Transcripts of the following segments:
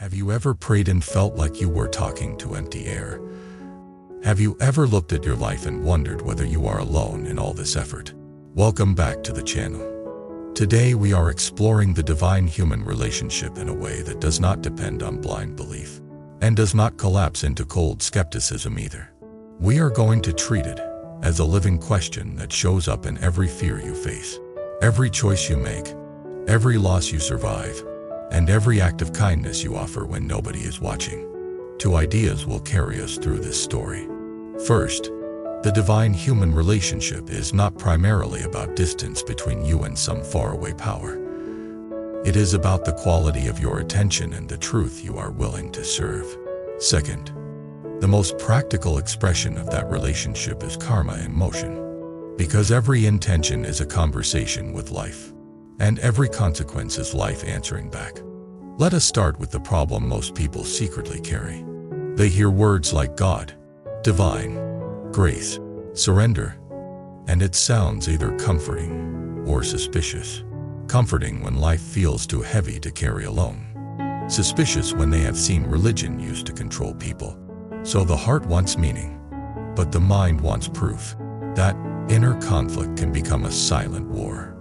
Have you ever prayed and felt like you were talking to empty air? Have you ever looked at your life and wondered whether you are alone in all this effort? Welcome back to the channel. Today we are exploring the divine-human relationship in a way that does not depend on blind belief and does not collapse into cold skepticism either. We are going to treat it as a living question that shows up in every fear you face, every choice you make, every loss you survive, and every act of kindness you offer when nobody is watching. Two ideas will carry us through this story. First, the divine-human relationship is not primarily about distance between you and some faraway power. It is about the quality of your attention and the truth you are willing to serve. Second, the most practical expression of that relationship is karma in motion, because every intention is a conversation with life, and every consequence is life answering back. Let us start with the problem most people secretly carry. They hear words like God, divine, grace, surrender, and it sounds either comforting or suspicious. Comforting when life feels too heavy to carry alone. Suspicious when they have seen religion used to control people. So the heart wants meaning, but the mind wants proof. That inner conflict can become a silent war.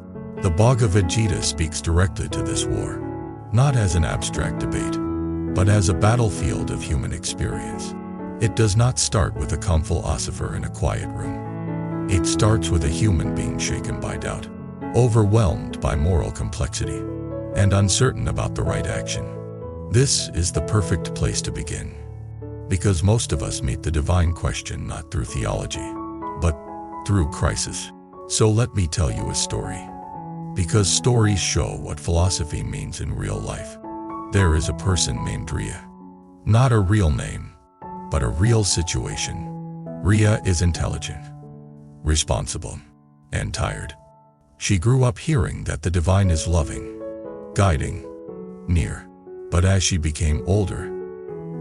The Bhagavad Gita speaks directly to this war, not as an abstract debate, but as a battlefield of human experience. It does not start with a calm philosopher in a quiet room. It starts with a human being shaken by doubt, overwhelmed by moral complexity, and uncertain about the right action. This is the perfect place to begin, because most of us meet the divine question not through theology, but through crisis. So let me tell you a story. Because stories show what philosophy means in real life. There is a person named Ria. Not a real name, but a real situation. Ria is intelligent, responsible, and tired. She grew up hearing that the divine is loving, guiding, near. But as she became older,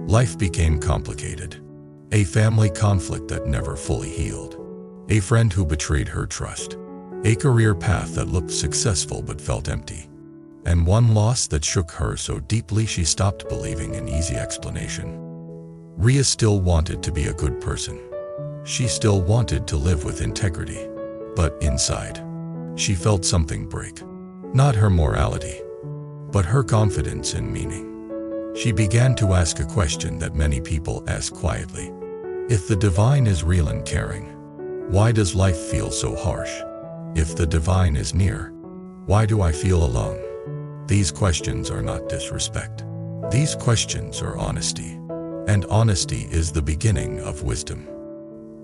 life became complicated. A family conflict that never fully healed. A friend who betrayed her trust. A career path that looked successful but felt empty. And one loss that shook her so deeply she stopped believing in easy explanation. Ria still wanted to be a good person. She still wanted to live with integrity. But inside, she felt something break. Not her morality, but her confidence in meaning. She began to ask a question that many people ask quietly. If the divine is real and caring, why does life feel so harsh? If the divine is near, why do I feel alone? These questions are not disrespect. These questions are honesty. And honesty is the beginning of wisdom.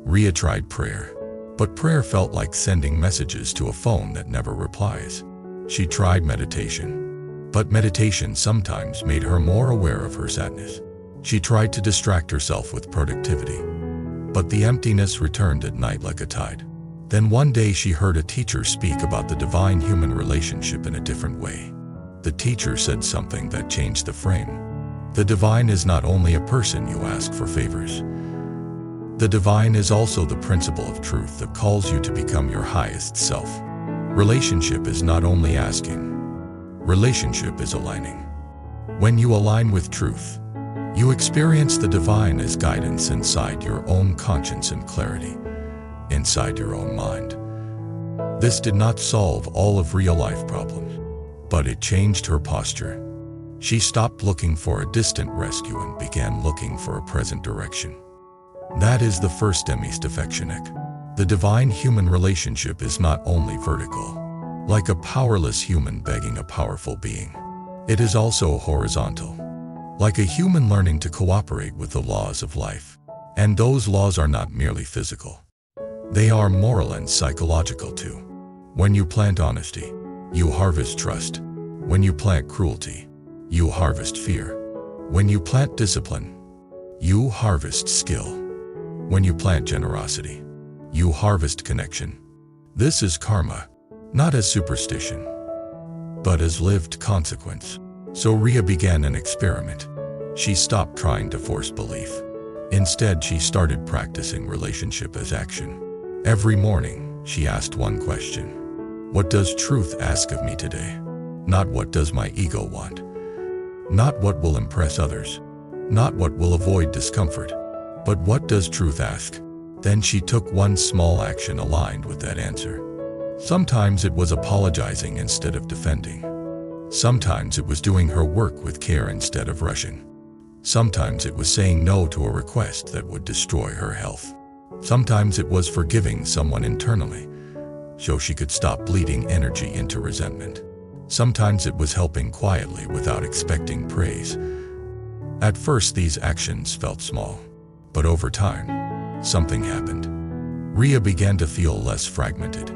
Ria tried prayer, but prayer felt like sending messages to a phone that never replies. She tried meditation, but meditation sometimes made her more aware of her sadness. She tried to distract herself with productivity, but the emptiness returned at night like a tide. Then one day she heard a teacher speak about the divine-human relationship in a different way. The teacher said something that changed the frame. The divine is not only a person you ask for favors. The divine is also the principle of truth that calls you to become your highest self. Relationship is not only asking. Relationship is aligning. When you align with truth, you experience the divine as guidance inside your own conscience and clarity. Inside your own mind. This did not solve all of real-life problems, but it changed her posture. She stopped looking for a distant rescue and began looking for a present direction. That is the first demystifectionek. The divine-human relationship is not only vertical, like a powerless human begging a powerful being. It is also horizontal, like a human learning to cooperate with the laws of life. And those laws are not merely physical. They are moral and psychological too. When you plant honesty, you harvest trust. When you plant cruelty, you harvest fear. When you plant discipline, you harvest skill. When you plant generosity, you harvest connection. This is karma, not as superstition, but as lived consequence. So Ria began an experiment. She stopped trying to force belief. Instead, she started practicing relationship as action. Every morning, she asked one question. What does truth ask of me today? Not what does my ego want. Not what will impress others, not what will avoid discomfort, but what does truth ask? Then she took one small action aligned with that answer. Sometimes it was apologizing instead of defending. Sometimes it was doing her work with care instead of rushing. Sometimes it was saying no to a request that would destroy her health. Sometimes it was forgiving someone internally, so she could stop bleeding energy into resentment. Sometimes it was helping quietly without expecting praise. At first, these actions felt small, but over time, something happened. Ria began to feel less fragmented.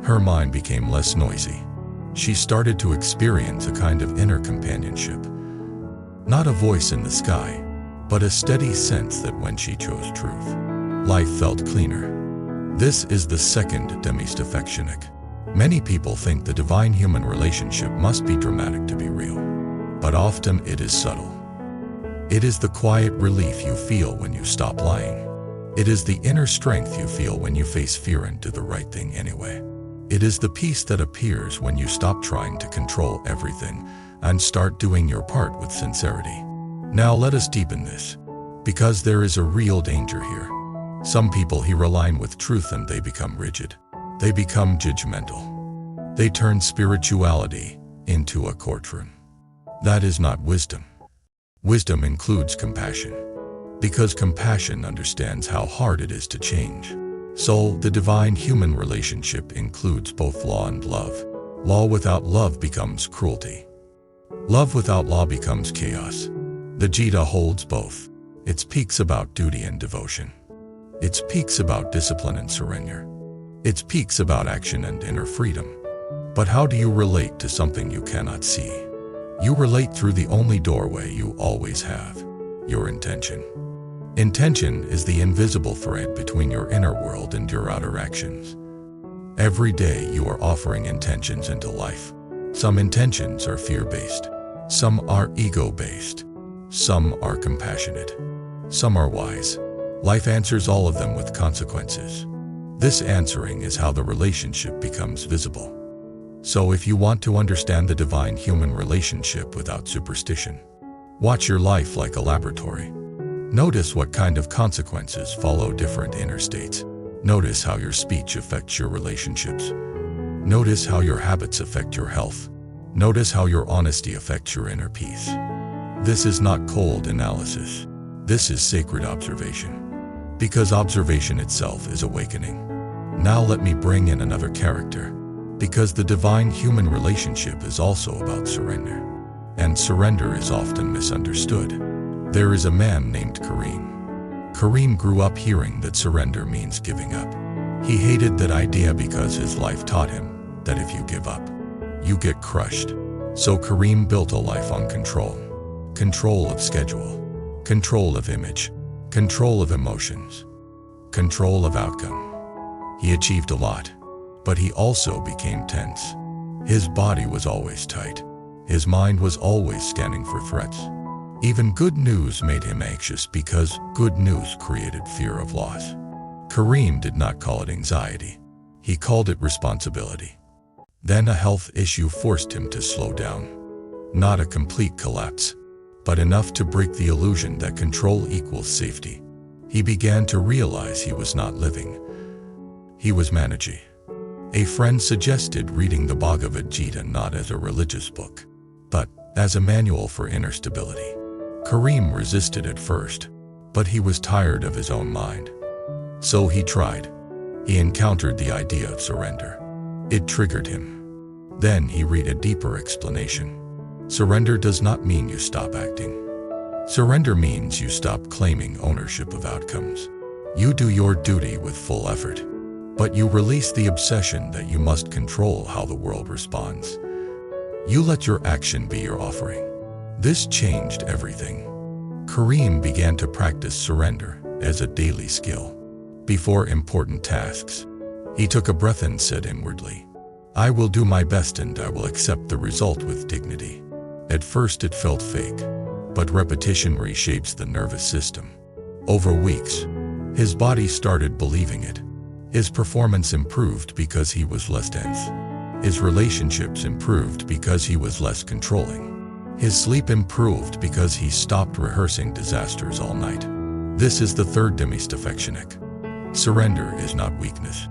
Her mind became less noisy. She started to experience a kind of inner companionship. Not a voice in the sky, but a steady sense that when she chose truth, life felt cleaner. This is the second demystifectionic. Many people think the divine human relationship must be dramatic to be real, but often it is subtle. It is the quiet relief you feel when you stop lying. It is the inner strength you feel when you face fear and do the right thing anyway. It is the peace that appears when you stop trying to control everything and start doing your part with sincerity. Now let us deepen this, because there is a real danger here. Some people hear a line with truth and they become rigid. They become judgmental. They turn spirituality into a courtroom. That is not wisdom. Wisdom includes compassion, because compassion understands how hard it is to change. So, the divine human relationship includes both law and love. Law without love becomes cruelty. Love without law becomes chaos. The Gita holds both. It speaks about duty and devotion. It speaks about discipline and surrender. It speaks about action and inner freedom. But how do you relate to something you cannot see? You relate through the only doorway you always have: your intention. Intention is the invisible thread between your inner world and your outer actions. Every day you are offering intentions into life. Some intentions are fear-based. Some are ego-based. Some are compassionate. Some are wise. Life answers all of them with consequences. This answering is how the relationship becomes visible. So if you want to understand the divine human relationship without superstition, watch your life like a laboratory. Notice what kind of consequences follow different inner states. Notice how your speech affects your relationships. Notice how your habits affect your health. Notice how your honesty affects your inner peace. This is not cold analysis. This is sacred observation. Because observation itself is awakening. Now let me bring in another character. Because the divine human relationship is also about surrender. And surrender is often misunderstood. There is a man named Kareem. Kareem grew up hearing that surrender means giving up. He hated that idea because his life taught him that if you give up, you get crushed. So Kareem built a life on control. Control of schedule. Control of image. Control of emotions. Control of outcome. He achieved a lot, but he also became tense. His body was always tight. His mind was always scanning for threats. Even good news made him anxious because good news created fear of loss. Kareem did not call it anxiety. He called it responsibility. Then a health issue forced him to slow down. Not a complete collapse, but enough to break the illusion that control equals safety. He began to realize he was not living. He was managing. A friend suggested reading the Bhagavad Gita not as a religious book, but as a manual for inner stability. Kareem resisted at first, but he was tired of his own mind. So he tried. He encountered the idea of surrender. It triggered him. Then he read a deeper explanation. Surrender does not mean you stop acting. Surrender means you stop claiming ownership of outcomes. You do your duty with full effort, but you release the obsession that you must control how the world responds. You let your action be your offering. This changed everything. Kareem began to practice surrender as a daily skill. Before important tasks, he took a breath and said inwardly, "I will do my best and I will accept the result with dignity." At first it felt fake, but repetition reshapes the nervous system. Over weeks, his body started believing it. His performance improved because he was less tense. His relationships improved because he was less controlling. His sleep improved because he stopped rehearsing disasters all night. This is the third demystifectionic. Surrender is not weakness.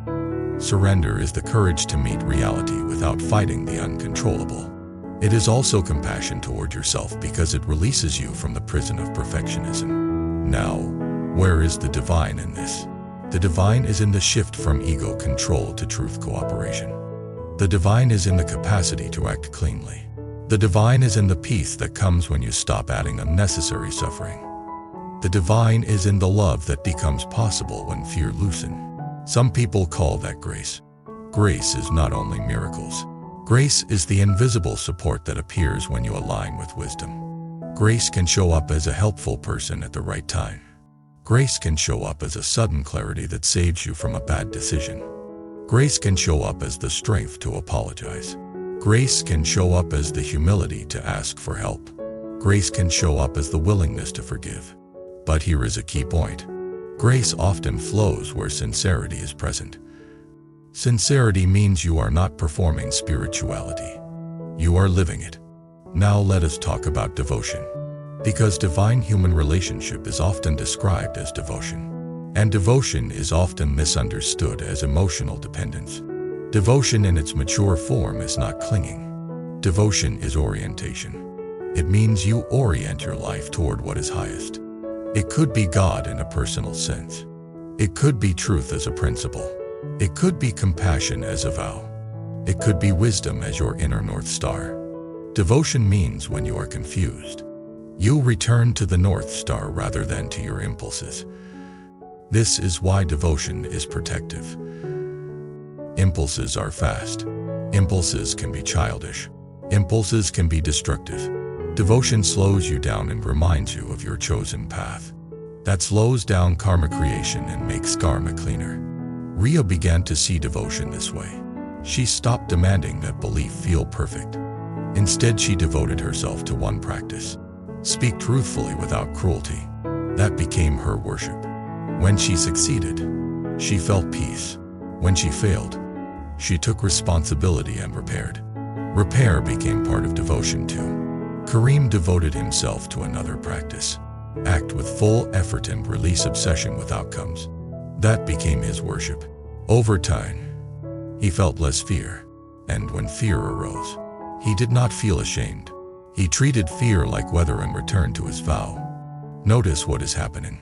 Surrender is the courage to meet reality without fighting the uncontrollable. It is also compassion toward yourself because it releases you from the prison of perfectionism. Now, where is the divine in this? The divine is in the shift from ego control to truth cooperation. The divine is in the capacity to act cleanly. The divine is in the peace that comes when you stop adding unnecessary suffering. The divine is in the love that becomes possible when fear loosens. Some people call that grace. Grace is not only miracles. Grace is the invisible support that appears when you align with wisdom. Grace can show up as a helpful person at the right time. Grace can show up as a sudden clarity that saves you from a bad decision. Grace can show up as the strength to apologize. Grace can show up as the humility to ask for help. Grace can show up as the willingness to forgive. But here is a key point. Grace often flows where sincerity is present. Sincerity means you are not performing spirituality. You are living it. Now let us talk about devotion. Because divine human relationship is often described as devotion. And devotion is often misunderstood as emotional dependence. Devotion in its mature form is not clinging. Devotion is orientation. It means you orient your life toward what is highest. It could be God in a personal sense. It could be truth as a principle. It could be compassion as a vow. It could be wisdom as your inner North Star. Devotion means when you are confused, you return to the North Star rather than to your impulses. This is why devotion is protective. Impulses are fast. Impulses can be childish. Impulses can be destructive. Devotion slows you down and reminds you of your chosen path. That slows down karma creation and makes karma cleaner. Ria began to see devotion this way. She stopped demanding that belief feel perfect. Instead, she devoted herself to one practice. Speak truthfully without cruelty. That became her worship. When she succeeded, she felt peace. When she failed, she took responsibility and repaired. Repair became part of devotion too. Kareem devoted himself to another practice. Act with full effort and release obsession with outcomes. That became his worship. Over time, he felt less fear. And when fear arose, he did not feel ashamed. He treated fear like weather and returned to his vow. Notice what is happening.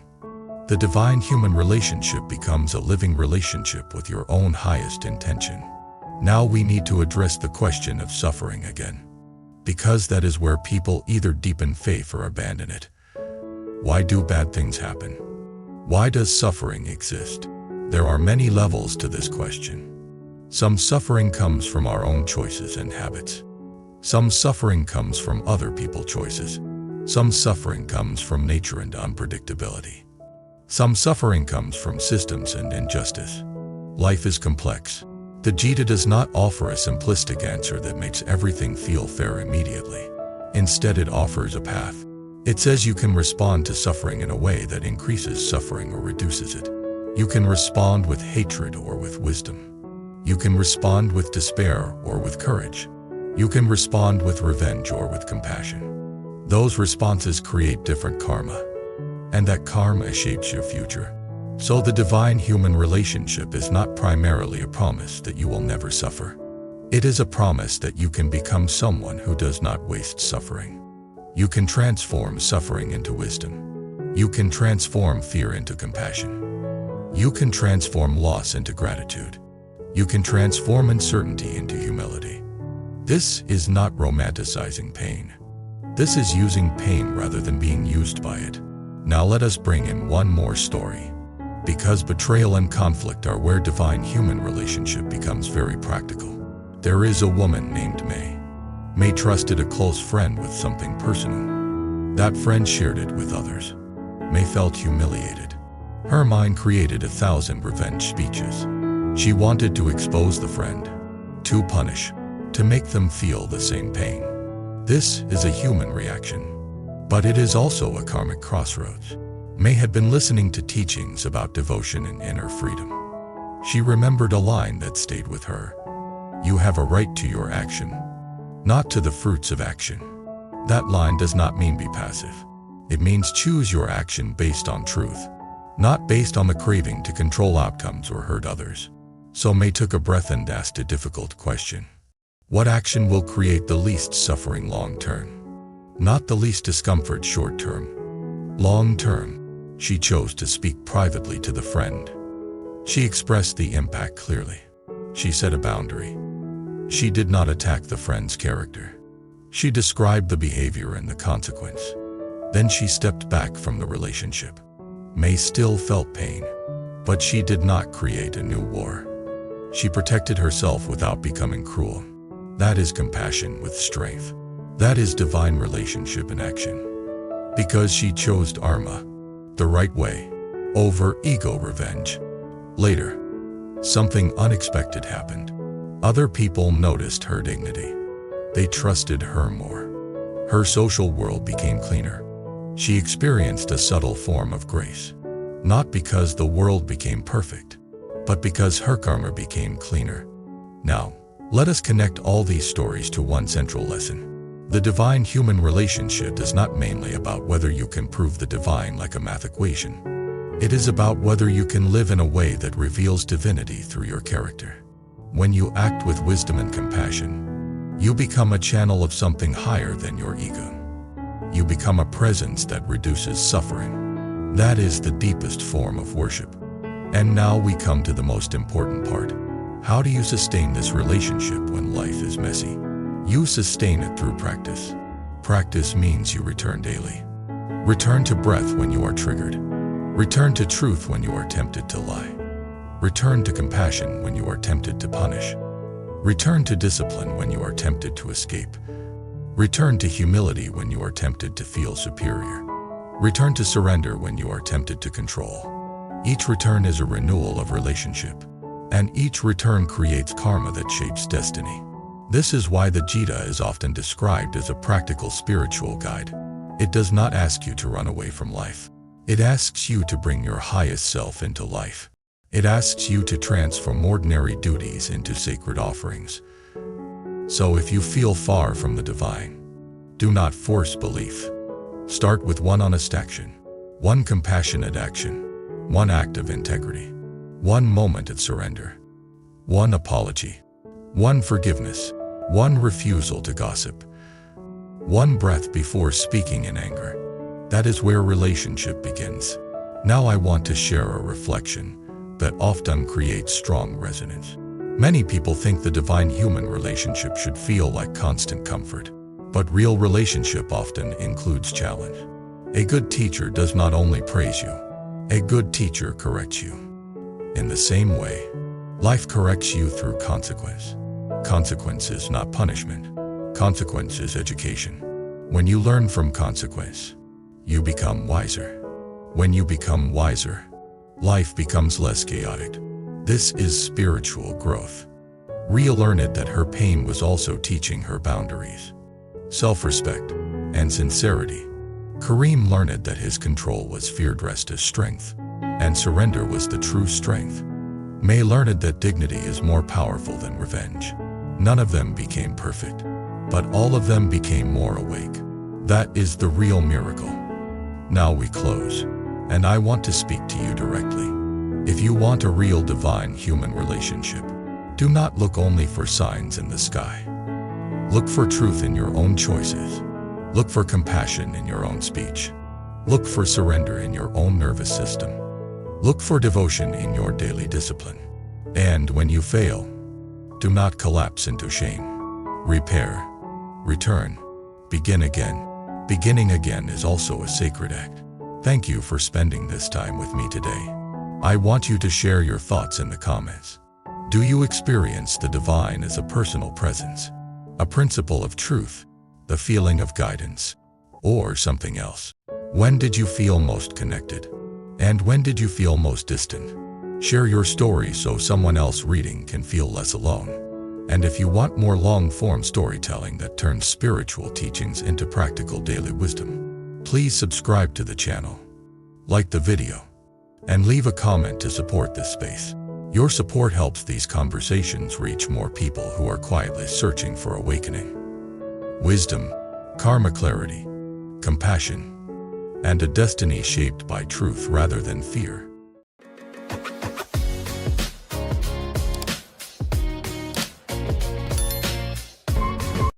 The divine human relationship becomes a living relationship with your own highest intention. Now we need to address the question of suffering again. Because that is where people either deepen faith or abandon it. Why do bad things happen? Why does suffering exist? There are many levels to this question. Some suffering comes from our own choices and habits. Some suffering comes from other people's choices. Some suffering comes from nature and unpredictability. Some suffering comes from systems and injustice. Life is complex. The Gita does not offer a simplistic answer that makes everything feel fair immediately. Instead, it offers a path. It says you can respond to suffering in a way that increases suffering or reduces it. You can respond with hatred or with wisdom. You can respond with despair or with courage. You can respond with revenge or with compassion. Those responses create different karma, and that karma shapes your future. So the divine human relationship is not primarily a promise that you will never suffer. It is a promise that you can become someone who does not waste suffering. You can transform suffering into wisdom. You can transform fear into compassion. You can transform loss into gratitude. You can transform uncertainty into humility. This is not romanticizing pain. This is using pain rather than being used by it. Now let us bring in one more story. Because betrayal and conflict are where divine human relationship becomes very practical. There is a woman named May. May trusted a close friend with something personal. That friend shared it with others. May felt humiliated. Her mind created 1,000 revenge speeches. She wanted to expose the friend, to punish, to make them feel the same pain. This is a human reaction, but it is also a karmic crossroads. May had been listening to teachings about devotion and inner freedom. She remembered a line that stayed with her. You have a right to your action, not to the fruits of action. That line does not mean be passive. It means choose your action based on truth, not based on the craving to control outcomes or hurt others. So May took a breath and asked a difficult question. What action will create the least suffering long term? Not the least discomfort short term. Long term. She chose to speak privately to the friend. She expressed the impact clearly. She set a boundary. She did not attack the friend's character. She described the behavior and the consequence. Then she stepped back from the relationship. May still felt pain, but she did not create a new war. She protected herself without becoming cruel. That is compassion with strength. That is divine relationship in action. Because she chose dharma, the right way, over ego revenge. Later, something unexpected happened. Other people noticed her dignity. They trusted her more. Her social world became cleaner. She experienced a subtle form of grace. Not because the world became perfect, but because her karma became cleaner. Now, let us connect all these stories to one central lesson. The divine-human relationship is not mainly about whether you can prove the divine like a math equation. It is about whether you can live in a way that reveals divinity through your character. When you act with wisdom and compassion, you become a channel of something higher than your ego. You become a presence that reduces suffering. That is the deepest form of worship. And now we come to the most important part. How do you sustain this relationship when life is messy? You sustain it through practice. Practice means you return daily. Return to breath when you are triggered. Return to truth when you are tempted to lie. Return to compassion when you are tempted to punish. Return to discipline when you are tempted to escape. Return to humility when you are tempted to feel superior. Return to surrender when you are tempted to control. Each return is a renewal of relationship, and each return creates karma that shapes destiny. This is why the Gita is often described as a practical spiritual guide. It does not ask you to run away from life. It asks you to bring your highest self into life. It asks you to transform ordinary duties into sacred offerings. So if you feel far from the divine, do not force belief. Start with one honest action, one compassionate action, one act of integrity, one moment of surrender, one apology, one forgiveness, one refusal to gossip, one breath before speaking in anger. That is where relationship begins. Now I want to share a reflection that often creates strong resonance. Many people think the divine-human relationship should feel like constant comfort, but real relationship often includes challenge. A good teacher does not only praise you, a good teacher corrects you. In the same way, life corrects you through consequence. Consequence is not punishment. Consequence is education. When you learn from consequence, you become wiser. When you become wiser, life becomes less chaotic. This is spiritual growth. Rhea learned that her pain was also teaching her boundaries, self-respect, and sincerity. Kareem learned that his control was fear dressed as strength, and surrender was the true strength. May learned that dignity is more powerful than revenge. None of them became perfect, but all of them became more awake. That is the real miracle. Now we close, and I want to speak to you directly. If you want a real divine-human relationship, do not look only for signs in the sky. Look for truth in your own choices. Look for compassion in your own speech. Look for surrender in your own nervous system. Look for devotion in your daily discipline. And when you fail, do not collapse into shame. Repair, return, begin again. Beginning again is also a sacred act. Thank you for spending this time with me today. I want you to share your thoughts in the comments. Do you experience the divine as a personal presence, a principle of truth, the feeling of guidance, or something else? When did you feel most connected? And when did you feel most distant? Share your story so someone else reading can feel less alone. And if you want more long-form storytelling that turns spiritual teachings into practical daily wisdom, please subscribe to the channel, like the video, and leave a comment to support this space. Your support helps these conversations reach more people who are quietly searching for awakening, wisdom, karma clarity, compassion, and a destiny shaped by truth rather than fear.